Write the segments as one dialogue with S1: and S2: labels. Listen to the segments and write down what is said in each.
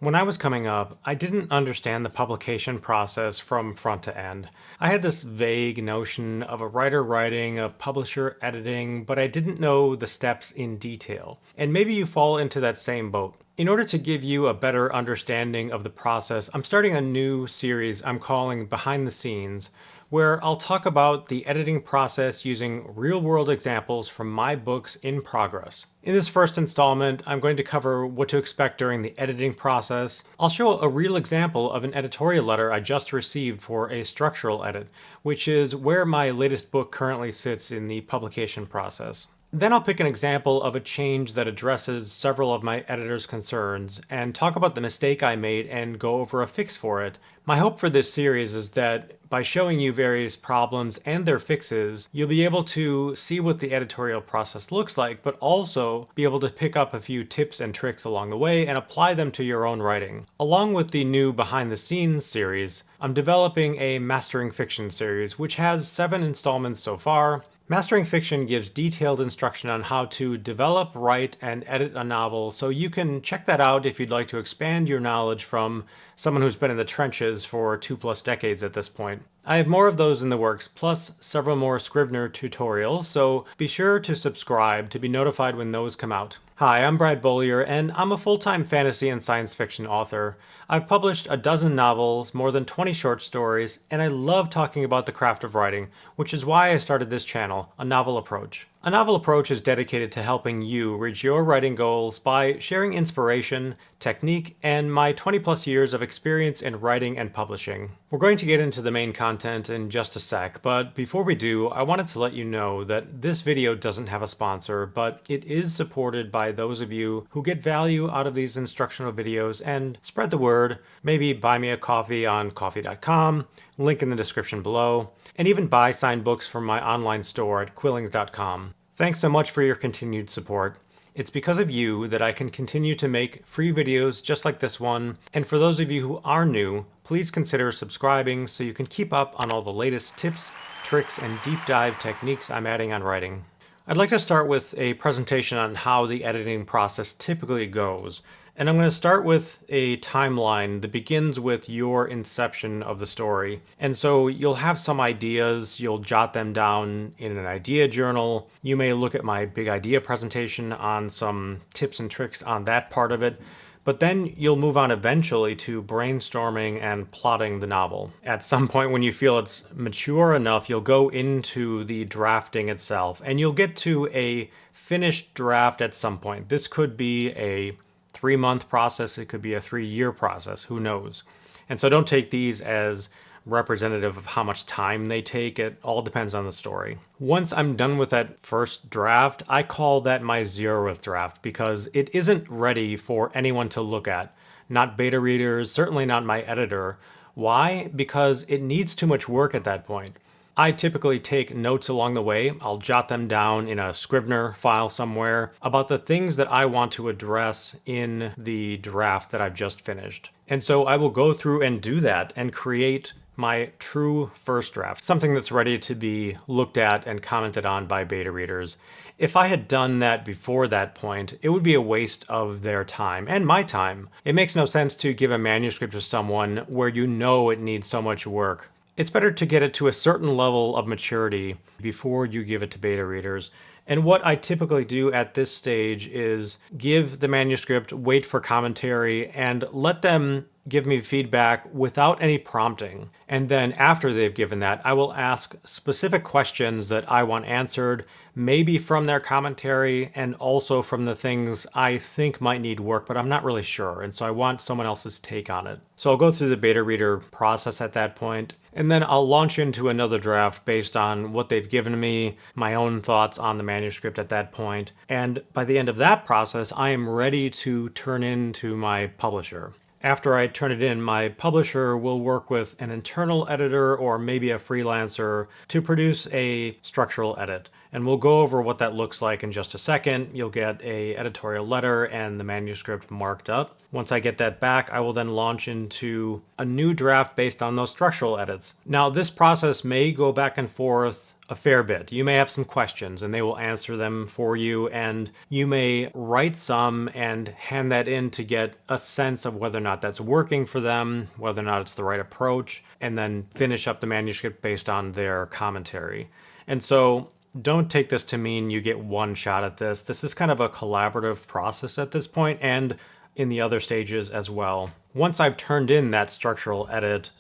S1: When I was coming up, I didn't understand the publication process from front to end. I had this vague notion of a writer writing, a publisher editing, but I didn't know the steps in detail. And maybe you fall into that same boat. In order to give you a better understanding of the process, I'm starting a new series I'm calling Behind the Scenes, where I'll talk about the editing process using real-world examples from my books in progress. In this first installment, I'm going to cover what to expect during the editing process. I'll show a real example of an editorial letter I just received for a structural edit, which is where my latest book currently sits in the publication process. Then I'll pick an example of a change that addresses several of my editor's concerns and talk about the mistake I made and go over a fix for it. My hope for this series is that by showing you various problems and their fixes, you'll be able to see what the editorial process looks like, but also be able to pick up a few tips and tricks along the way and apply them to your own writing. Along with the new Behind the Scenes series, I'm developing a Mastering Fiction series, which has 7 installments so far. Mastering Fiction gives detailed instruction on how to develop, write, and edit a novel, so you can check that out if you'd like to expand your knowledge from someone who's been in the trenches for 2+ decades at this point. I have more of those in the works, plus several more Scrivener tutorials, so be sure to subscribe to be notified when those come out. Hi, I'm Brad Beaulieu, and I'm a full-time fantasy and science fiction author. I've published a dozen novels, more than 20 short stories, and I love talking about the craft of writing, which is why I started this channel, A Novel Approach. A Novel Approach is dedicated to helping you reach your writing goals by sharing inspiration, technique, and my 20+ years of experience in writing and publishing. We're going to get into the main content in just a sec, but before we do, I wanted to let you know that this video doesn't have a sponsor, but it is supported by those of you who get value out of these instructional videos and spread the word. Maybe buy me a coffee on ko-fi.com, link in the description below, and even buy signed books from my online store at quillings.com. Thanks so much for your continued support. It's because of you that I can continue to make free videos just like this one, and for those of you who are new, please consider subscribing so you can keep up on all the latest tips, tricks, and deep dive techniques I'm adding on writing. I'd like to start with a presentation on how the editing process typically goes. And I'm going to start with a timeline that begins with your inception of the story. And so you'll have some ideas, you'll jot them down in an idea journal. You may look at my big idea presentation on some tips and tricks on that part of it. But then you'll move on eventually to brainstorming and plotting the novel. At some point when you feel it's mature enough, you'll go into the drafting itself, and you'll get to a finished draft at some point. This could be a 3-month process, it could be a 3-year process, who knows? And so don't take these as representative of how much time they take. It all depends on the story. Once I'm done with that first draft, I call that my 0th draft because it isn't ready for anyone to look at. Not beta readers, certainly not my editor. Why? Because it needs too much work at that point. I typically take notes along the way. I'll jot them down in a Scrivener file somewhere about the things that I want to address in the draft that I've just finished. And so I will go through and do that and create my true first draft, something that's ready to be looked at and commented on by beta readers. If I had done that before that point, it would be a waste of their time and my time. It makes no sense to give a manuscript to someone where you know it needs so much work. It's better to get it to a certain level of maturity before you give it to beta readers. And what I typically do at this stage is give the manuscript, wait for commentary, and let them give me feedback without any prompting. And then after they've given that, I will ask specific questions that I want answered, maybe from their commentary and also from the things I think might need work, but I'm not really sure. And so I want someone else's take on it. So I'll go through the beta reader process at that point, and then I'll launch into another draft based on what they've given me, my own thoughts on the manuscript at that point. And by the end of that process, I am ready to turn in to my publisher. After I turn it in, my publisher will work with an internal editor or maybe a freelancer to produce a structural edit. And we'll go over what that looks like in just a second. You'll get a editorial letter and the manuscript marked up. Once I get that back, I will then launch into a new draft based on those structural edits. Now, this process may go back and forth a fair bit. You may have some questions and they will answer them for you, and you may write some and hand that in to get a sense of whether or not that's working for them, whether or not it's the right approach, and then finish up the manuscript based on their commentary. And so don't take this to mean you get one shot at this. This is kind of a collaborative process at this point and in the other stages as well. Once I've turned in that structural edit,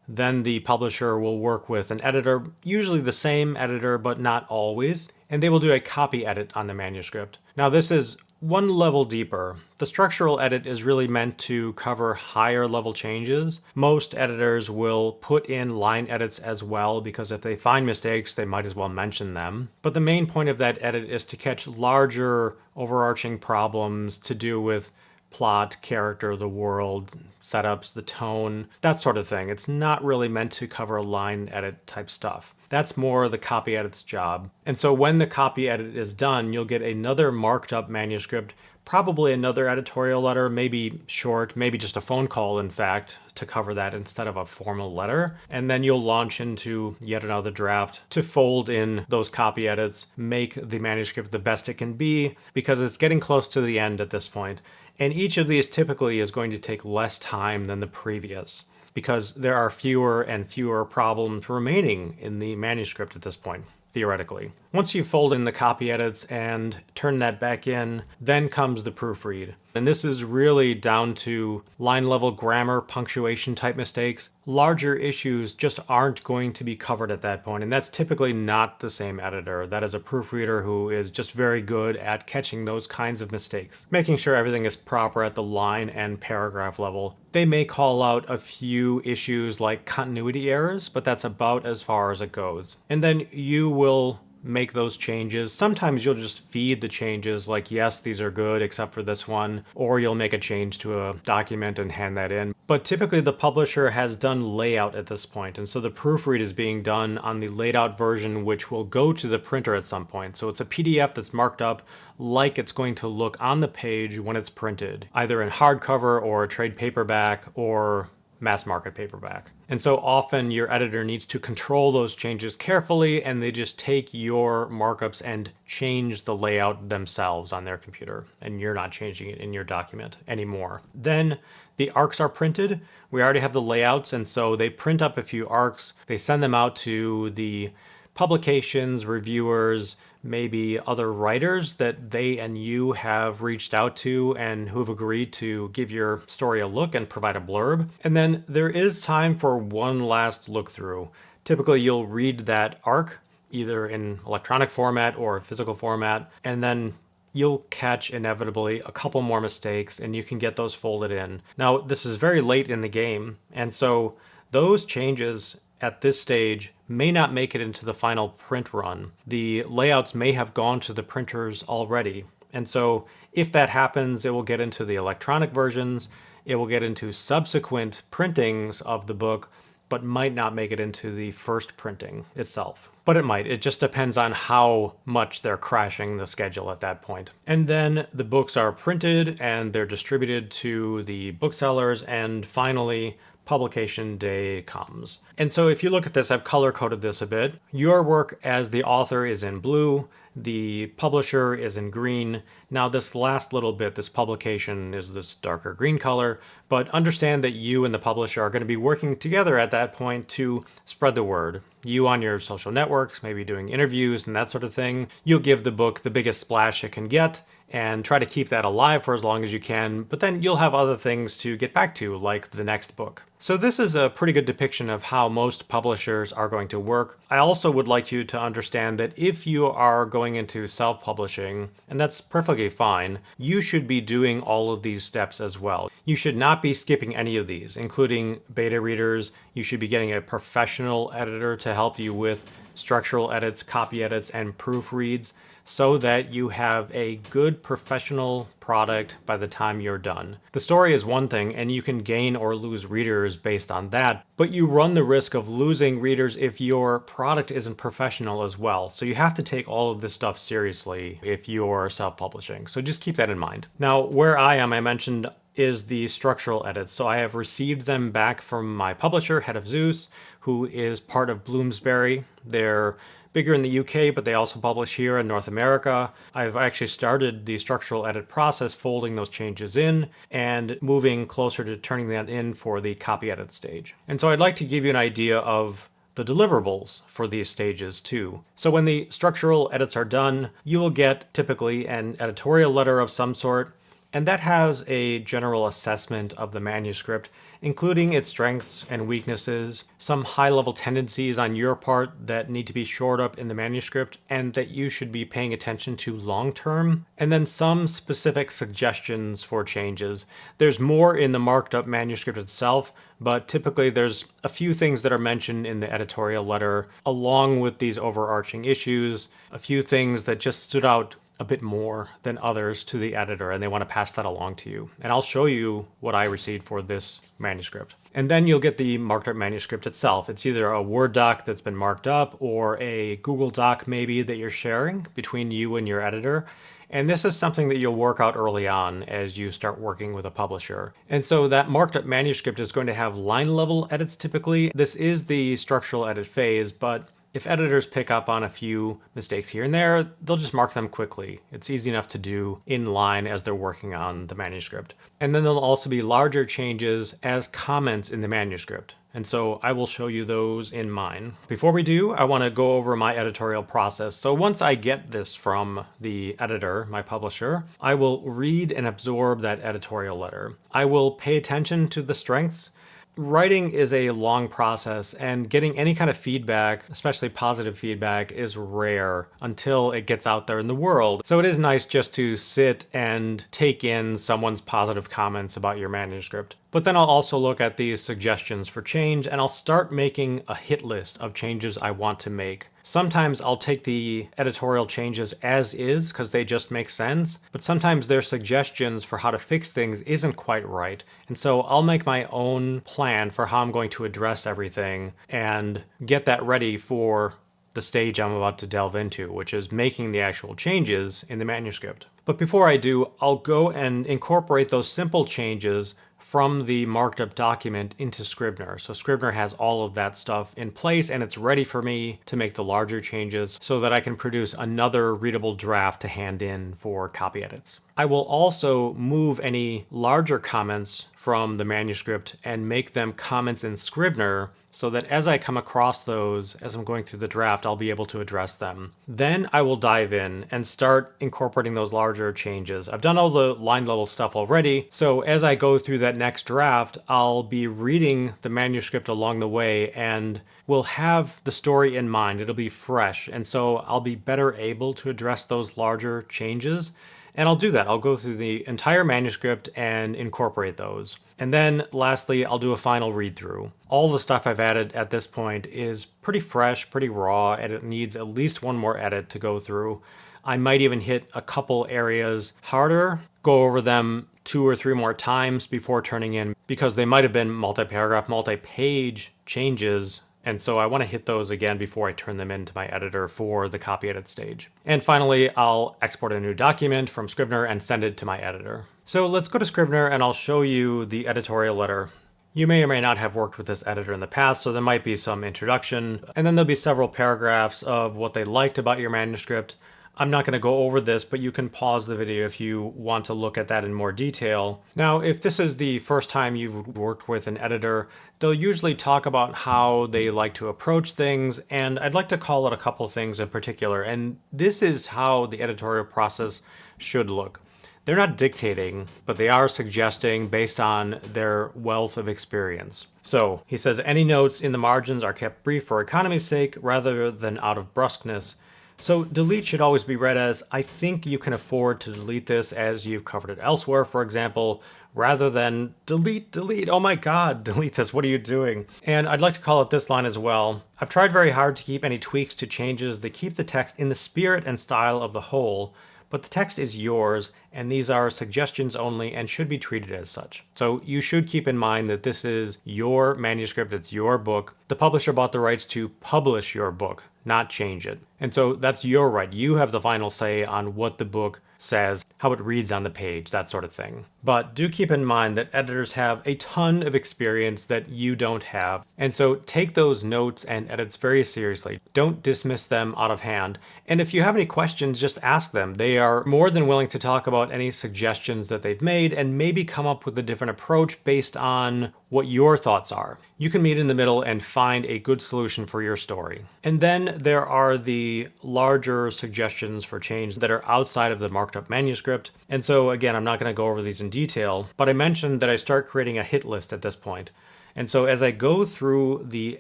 S1: then the publisher will work with an editor, usually the same editor, but not always, and they will do a copy edit on the manuscript. Now, this is one level deeper. The structural edit is really meant to cover higher level changes. Most editors will put in line edits as well, because if they find mistakes, they might as well mention them. But the main point of that edit is to catch larger overarching problems to do with plot, character, the world, setups, the tone, that sort of thing. It's not really meant to cover line edit type stuff. That's more the copy edit's job. And so when the copy edit is done, you'll get another marked up manuscript, probably another editorial letter, maybe short, maybe just a phone call, in fact, to cover that instead of a formal letter. And then you'll launch into yet another draft to fold in those copy edits, make the manuscript the best it can be, because it's getting close to the end at this point. And each of these typically is going to take less time than the previous, because there are fewer and fewer problems remaining in the manuscript at this point, theoretically. Once you fold in the copy edits and turn that back in, then comes the proofread. And this is really down to line level grammar, punctuation type mistakes. Larger issues just aren't going to be covered at that point, and that's typically not the same editor. That is a proofreader who is just very good at catching those kinds of mistakes, making sure everything is proper at the line and paragraph level. They may call out a few issues like continuity errors, but that's about as far as it goes. And then you will make those changes. Sometimes you'll just feed the changes like, yes, these are good except for this one, or you'll make a change to a document and hand that in. But typically the publisher has done layout at this point, and so the proofread is being done on the laid out version, which will go to the printer at some point. So it's a PDF that's marked up like it's going to look on the page when it's printed, either in hardcover or trade paperback or mass market paperback. And so often your editor needs to control those changes carefully, and they just take your markups and change the layout themselves on their computer, and you're not changing it in your document anymore. Then the arcs are printed. We already have the layouts, and so they print up a few arcs. They send them out to the publications, reviewers, maybe other writers that they and you have reached out to and who have agreed to give your story a look and provide a blurb. And then there is time for one last look through. Typically you'll read that arc either in electronic format or physical format, and then you'll catch inevitably a couple more mistakes and you can get those folded in. Now, this is very late in the game, and so those changes at this stage may not make it into the final print run. The layouts may have gone to the printers already. And so if that happens, it will get into the electronic versions, it will get into subsequent printings of the book, but might not make it into the first printing itself. But it might. It just depends on how much they're crashing the schedule at that point. And then the books are printed and they're distributed to the booksellers, and finally publication day comes. And so if you look at this, I've color coded this a bit. Your work as the author is in blue, the publisher is in green. Now this last little bit, this publication, is this darker green color, but understand that you and the publisher are going to be working together at that point to spread the word. You on your social networks, maybe doing interviews and that sort of thing. You'll give the book the biggest splash it can get and try to keep that alive for as long as you can, but then you'll have other things to get back to, like the next book. So this is a pretty good depiction of how most publishers are going to work. I also would like you to understand that if you are going into self-publishing, and that's perfectly fine, you should be doing all of these steps as well. You should not be skipping any of these, including beta readers. You should be getting a professional editor to help you with structural edits, copy edits, and proofreads. so that you have a good professional product by the time you're done. The story is one thing, and you can gain or lose readers based on that, but you run the risk of losing readers if your product isn't professional as well. So you have to take all of this stuff seriously if you're self-publishing. So just keep that in mind. Now, where I am, I mentioned, is the structural edits. So I have received them back from my publisher, Head of Zeus, who is part of Bloomsbury. They're bigger in the UK, but they also publish here in North America. I've actually started the structural edit process, folding those changes in and moving closer to turning that in for the copy edit stage. And so I'd like to give you an idea of the deliverables for these stages too. So when the structural edits are done, you will get typically an editorial letter of some sort, and that has a general assessment of the manuscript, including its strengths and weaknesses, some high-level tendencies on your part that need to be shored up in the manuscript and that you should be paying attention to long-term, and then some specific suggestions for changes. There's more in the marked up manuscript itself, but typically there's a few things that are mentioned in the editorial letter, along with these overarching issues, a few things that just stood out a bit more than others to the editor, and they want to pass that along to you. And I'll show you what I received for this manuscript. And then you'll get the marked up manuscript itself. It's either a Word doc that's been marked up or a Google Doc maybe that you're sharing between you and your editor. And this is something that you'll work out early on as you start working with a publisher. And so that marked up manuscript is going to have line level edits typically. This is the structural edit phase, but if editors pick up on a few mistakes here and there, they'll just mark them quickly. It's easy enough to do in line as they're working on the manuscript. And then there'll also be larger changes as comments in the manuscript. And so I will show you those in mine. Before we do, I want to go over my editorial process. So once I get this from the editor, my publisher, I will read and absorb that editorial letter. I will pay attention to the strengths. Writing is a long process, and getting any kind of feedback, especially positive feedback, is rare until it gets out there in the world. So it is nice just to sit and take in someone's positive comments about your manuscript. But then I'll also look at these suggestions for change, and I'll start making a hit list of changes I want to make. Sometimes I'll take the editorial changes as is because they just make sense, but sometimes their suggestions for how to fix things isn't quite right. And so I'll make my own plan for how I'm going to address everything and get that ready for the stage I'm about to delve into, which is making the actual changes in the manuscript. But before I do, I'll go and incorporate those simple changes from the marked up document into Scrivener. So Scrivener has all of that stuff in place, and it's ready for me to make the larger changes so that I can produce another readable draft to hand in for copy edits. I will also move any larger comments from the manuscript and make them comments in Scrivener so that as I come across those, as I'm going through the draft, I'll be able to address them. Then I will dive in and start incorporating those larger changes. I've done all the line level stuff already, so as I go through that next draft, I'll be reading the manuscript along the way and will have the story in mind. It'll be fresh, and so I'll be better able to address those larger changes. And I'll do that. I'll go through the entire manuscript and incorporate those. And then lastly, I'll do a final read through. All the stuff I've added at this point is pretty fresh, pretty raw, and it needs at least one more edit to go through. I might even hit a couple areas harder, go over them 2 or 3 more times before turning in, because they might have been multi-paragraph, multi-page changes. And so I want to hit those again before I turn them into my editor for the copy edit stage. And finally, I'll export a new document from Scrivener and send it to my editor. So let's go to Scrivener and I'll show you the editorial letter. You may or may not have worked with this editor in the past, so there might be some introduction, and then there'll be several paragraphs of what they liked about your manuscript. I'm not going to go over this, but you can pause the video if you want to look at that in more detail. Now, if this is the first time you've worked with an editor, they'll usually talk about how they like to approach things, and I'd like to call out a couple things in particular, and this is how the editorial process should look. They're not dictating, but they are suggesting based on their wealth of experience. So, he says, any notes in the margins are kept brief for economy's sake rather than out of brusqueness. So delete should always be read as, I think you can afford to delete this as you've covered it elsewhere, for example, rather than delete, oh my god, delete this, what are you doing? And I'd like to call it this line as well. I've tried very hard to keep any tweaks to changes that keep the text in the spirit and style of the whole, but the text is yours, and these are suggestions only and should be treated as such. So you should keep in mind that this is your manuscript, it's your book. The publisher bought the rights to publish your book, not change it. And so that's your right. You have the final say on what the book says, how it reads on the page, that sort of thing. But do keep in mind that editors have a ton of experience that you don't have. And so take those notes and edits very seriously. Don't dismiss them out of hand. And if you have any questions, just ask them. They are more than willing to talk about any suggestions that they've made and maybe come up with a different approach based on what your thoughts are. You can meet in the middle and find a good solution for your story. And then there are the larger suggestions for change that are outside of the marked up manuscript. And so again, I'm not going to go over these in detail, but I mentioned that I start creating a hit list at this point. And so as I go through the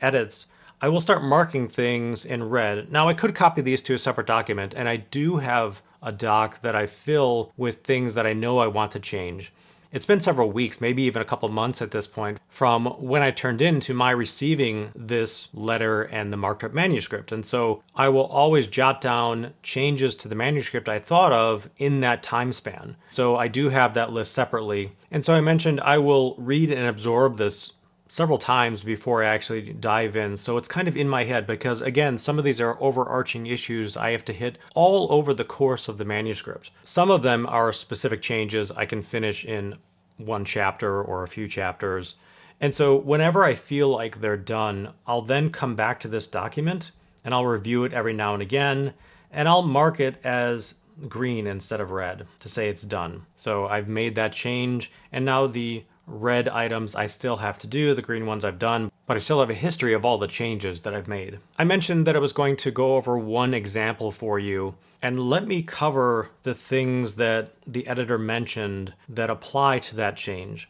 S1: edits, I will start marking things in red. Now I could copy these to a separate document, and I do have a doc that I fill with things that I know I want to change. It's been several weeks, maybe even a couple months at this point, from when I turned in to my receiving this letter and the marked up manuscript. And so I will always jot down changes to the manuscript I thought of in that time span. So I do have that list separately. And so I mentioned I will read and absorb this several times before I actually dive in. So it's kind of in my head because, again, some of these are overarching issues I have to hit all over the course of the manuscript. Some of them are specific changes I can finish in one chapter or a few chapters. And so whenever I feel like they're done, I'll then come back to this document and I'll review it every now and again, and I'll mark it as green instead of red to say it's done. So I've made that change, and now the red items I still have to do, the green ones I've done, but I still have a history of all the changes that I've made. I mentioned that I was going to go over one example for you, and let me cover the things that the editor mentioned that apply to that change.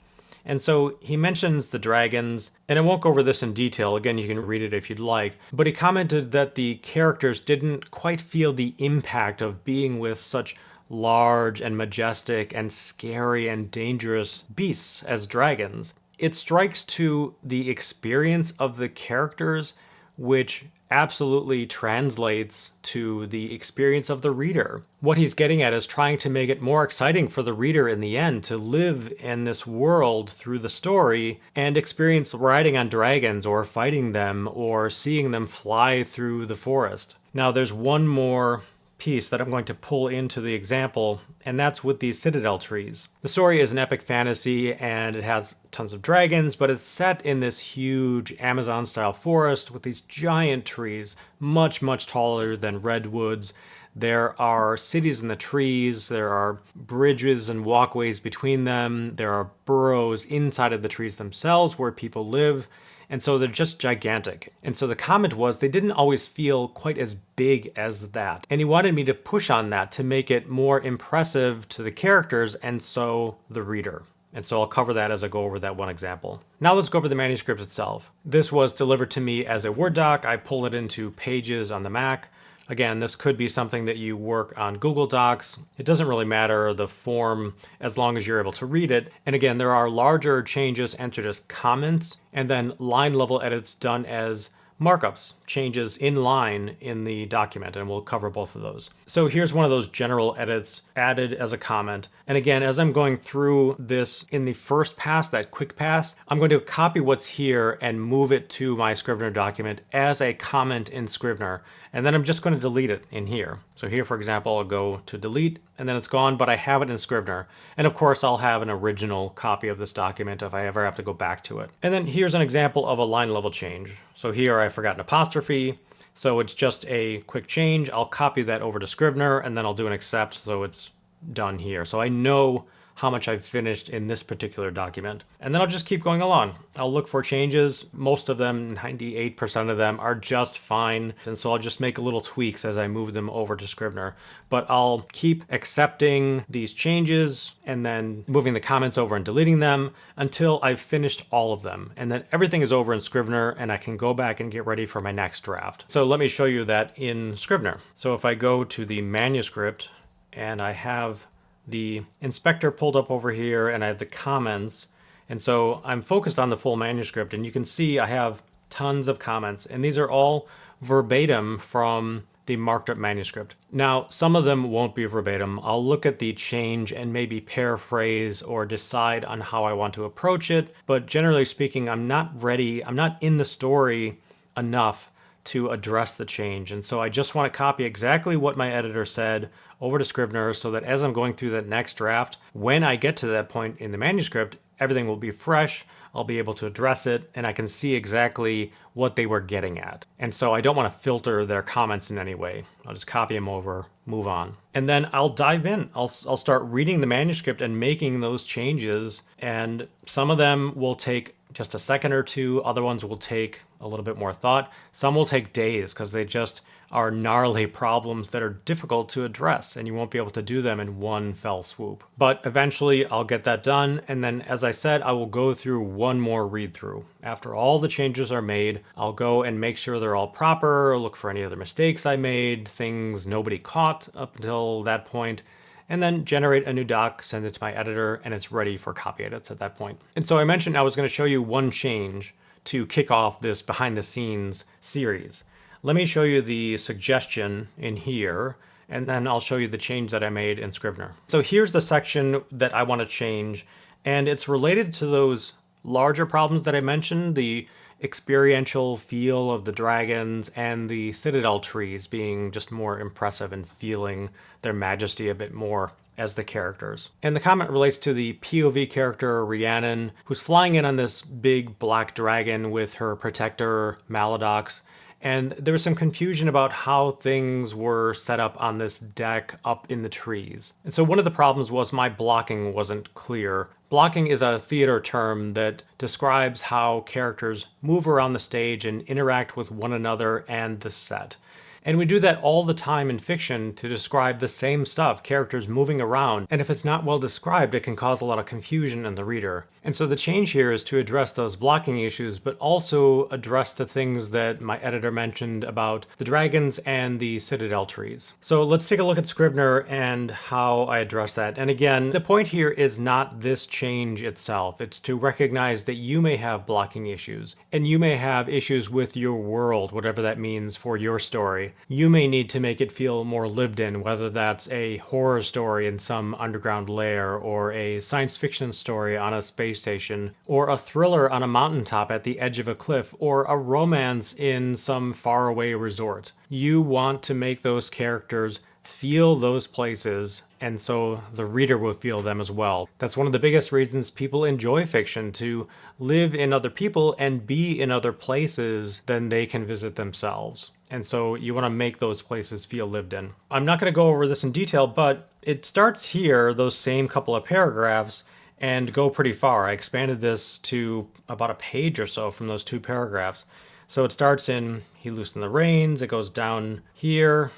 S1: And so he mentions the dragons, and I won't go over this in detail. Again, you can read it if you'd like. But he commented that the characters didn't quite feel the impact of being with such large and majestic and scary and dangerous beasts as dragons. It strikes to the experience of the characters, which absolutely translates to the experience of the reader. What he's getting at is trying to make it more exciting for the reader in the end to live in this world through the story and experience riding on dragons or fighting them or seeing them fly through the forest. Now, there's one more piece that I'm going to pull into the example, and that's with these citadel trees. The story is an epic fantasy and it has tons of dragons, but it's set in this huge Amazon-style forest with these giant trees, much, much taller than redwoods. There are cities in the trees, there are bridges and walkways between them, there are burrows inside of the trees themselves where people live. And so they're just gigantic. And so the comment was they didn't always feel quite as big as that. And he wanted me to push on that to make it more impressive to the characters and so the reader. And so I'll cover that as I go over that one example. Now let's go over the manuscript itself. This was delivered to me as a Word doc. I pulled it into Pages on the Mac. Again, this could be something that you work on Google Docs. It doesn't really matter the form as long as you're able to read it. And again, there are larger changes entered as comments and then line level edits done as markups, changes in line in the document, and we'll cover both of those. So here's one of those general edits added as a comment. And again, as I'm going through this in the first pass, that quick pass, I'm going to copy what's here and move it to my Scrivener document as a comment in Scrivener. And then I'm just going to delete it in here. So here, for example, I'll go to delete and then it's gone, but I have it in Scrivener. And of course, I'll have an original copy of this document if I ever have to go back to it. And then here's an example of a line level change. So here I forgot an apostrophe. So it's just a quick change. I'll copy that over to Scrivener and then I'll do an accept so it's done here. So I know how much I've finished in this particular document. And then I'll just keep going along. I'll look for changes. Most of them, 98% of them, are just fine. And so I'll just make little tweaks as I move them over to Scrivener. But I'll keep accepting these changes and then moving the comments over and deleting them until I've finished all of them. And then everything is over in Scrivener and I can go back and get ready for my next draft. So let me show you that in Scrivener. So if I go to the manuscript and I have the inspector pulled up over here and I have the comments. And so I'm focused on the full manuscript and you can see I have tons of comments and these are all verbatim from the marked up manuscript. Now, some of them won't be verbatim. I'll look at the change and maybe paraphrase or decide on how I want to approach it. But generally speaking, I'm not ready. I'm not in the story enough to address the change. And so I just want to copy exactly what my editor said over to Scrivener so that as I'm going through that next draft, when I get to that point in the manuscript, everything will be fresh. I'll be able to address it and I can see exactly what they were getting at. And so I don't want to filter their comments in any way. I'll just copy them over, move on. And then I'll dive in. I'll start reading the manuscript and making those changes. And some of them will take just a second or two. Other ones will take a little bit more thought. Some will take days because they just are gnarly problems that are difficult to address and you won't be able to do them in one fell swoop. But eventually I'll get that done. And then, as I said, I will go through one more read through. After all the changes are made, I'll go and make sure they're all proper, look for any other mistakes I made, things nobody caught up until that point, and then generate a new doc, send it to my editor, and it's ready for copy edits at that point. And so I mentioned I was going to show you one change to kick off this behind the scenes series. Let me show you the suggestion in here, and then I'll show you the change that I made in Scrivener. So here's the section that I want to change, and it's related to those larger problems that I mentioned, the experiential feel of the dragons and the citadel trees being just more impressive and feeling their majesty a bit more as the characters. And the comment relates to the POV character Rhiannon, who's flying in on this big black dragon with her protector Maladox. And there was some confusion about how things were set up on this deck up in the trees. And so one of the problems was my blocking wasn't clear. Blocking is a theater term that describes how characters move around the stage and interact with one another and the set. And we do that all the time in fiction to describe the same stuff, characters moving around. And if it's not well described, it can cause a lot of confusion in the reader. And so the change here is to address those blocking issues, but also address the things that my editor mentioned about the dragons and the citadel trees. So let's take a look at Scrivener and how I address that. And again, the point here is not this change itself. It's to recognize that you may have blocking issues, and you may have issues with your world, whatever that means for your story. You may need to make it feel more lived in, whether that's a horror story in some underground lair, or a science fiction story on a space station, or a thriller on a mountaintop at the edge of a cliff, or a romance in some faraway resort. You want to make those characters feel those places, and so the reader will feel them as well. That's one of the biggest reasons people enjoy fiction, to live in other people and be in other places than they can visit themselves. And so you want to make those places feel lived in. I'm not going to go over this in detail, but it starts here, those same couple of paragraphs, and go pretty far. I expanded this to about a page or so from those two paragraphs. So it starts in, he loosened the reins, it goes down here,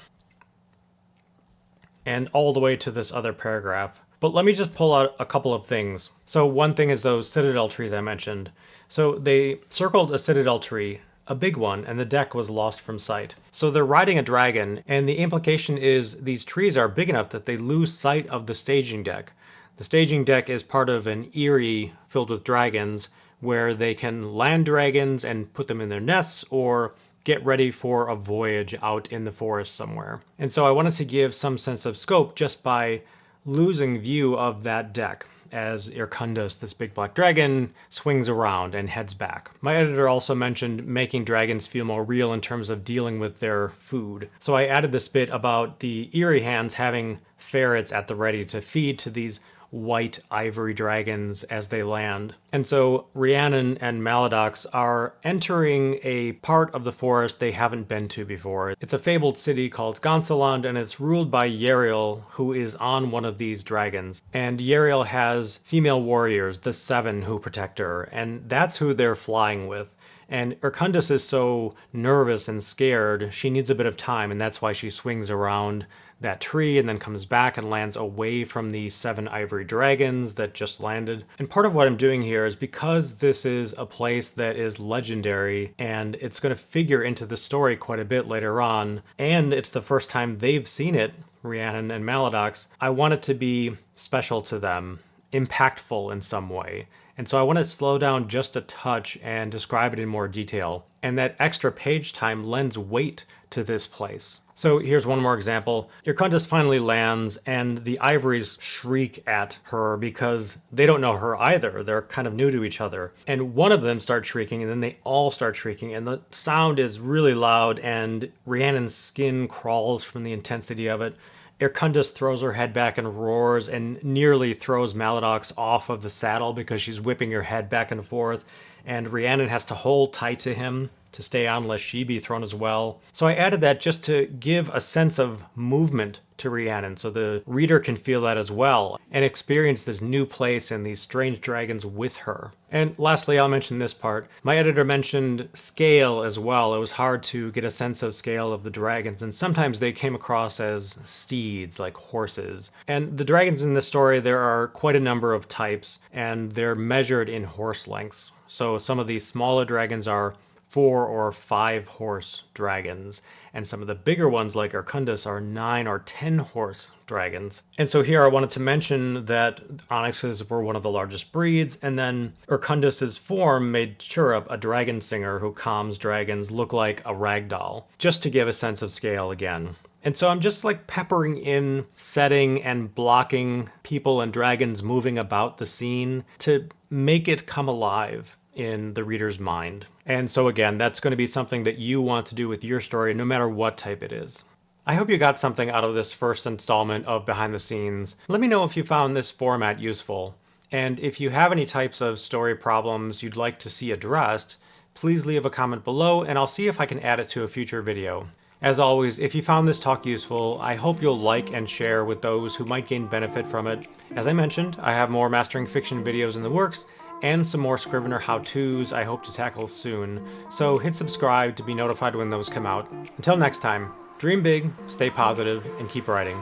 S1: and all the way to this other paragraph. But let me just pull out a couple of things. So one thing is those citadel trees I mentioned. So they circled a citadel tree, a big one, and the deck was lost from sight. So they're riding a dragon, and the implication is these trees are big enough that they lose sight of the staging deck. The staging deck is part of an eyrie filled with dragons, where they can land dragons and put them in their nests, or get ready for a voyage out in the forest somewhere. And so I wanted to give some sense of scope just by losing view of that deck as Irkundus, this big black dragon, swings around and heads back. My editor also mentioned making dragons feel more real in terms of dealing with their food. So I added this bit about the Eerie Hands having ferrets at the ready to feed to these white ivory dragons as they land. And so Rhiannon and Maladox are entering a part of the forest they haven't been to before. It's a fabled city called Gonsaland, and it's ruled by Yariel, who is on one of these dragons. And Yariel has female warriors, the 7, who protect her, and that's who they're flying with. And Irkundis is so nervous and scared, she needs a bit of time, and that's why she swings around that tree and then comes back and lands away from the 7 ivory dragons that just landed. And part of what I'm doing here is because this is a place that is legendary and it's going to figure into the story quite a bit later on, and it's the first time they've seen it, Rhiannon and Maladox, I want it to be special to them, impactful in some way. And so I want to slow down just a touch and describe it in more detail. And that extra page time lends weight to this place. So here's one more example. Irkundis finally lands and the ivories shriek at her because they don't know her either. They're kind of new to each other. And one of them starts shrieking and then they all start shrieking and the sound is really loud and Rhiannon's skin crawls from the intensity of it. Irkundis throws her head back and roars and nearly throws Maladox off of the saddle because she's whipping her head back and forth, and Rhiannon has to hold tight to him to stay on lest she be thrown as well. So I added that just to give a sense of movement to Rhiannon so the reader can feel that as well and experience this new place and these strange dragons with her. And lastly, I'll mention this part. My editor mentioned scale as well. It was hard to get a sense of scale of the dragons, and sometimes they came across as steeds, like horses. And the dragons in this story, there are quite a number of types, and they're measured in horse lengths. So some of these smaller dragons are 4 or 5 horse dragons, and some of the bigger ones like Irkundis are 9 or 10 horse dragons. And so here I wanted to mention that onyxes were one of the largest breeds, and then Irkundis's form made Churup, a dragon singer who calms dragons, look like a ragdoll, just to give a sense of scale again. And so I'm just like peppering in setting and blocking people and dragons moving about the scene to make it come alive in the reader's mind. And so again, that's going to be something that you want to do with your story, no matter what type it is. I hope you got something out of this first installment of Behind the Scenes. Let me know if you found this format useful. And if you have any types of story problems you'd like to see addressed, please leave a comment below and I'll see if I can add it to a future video. As always, if you found this talk useful, I hope you'll like and share with those who might gain benefit from it. As I mentioned, I have more Mastering Fiction videos in the works, and some more Scrivener how-tos I hope to tackle soon, so hit subscribe to be notified when those come out. Until next time, dream big, stay positive, and keep writing.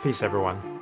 S1: Peace, everyone.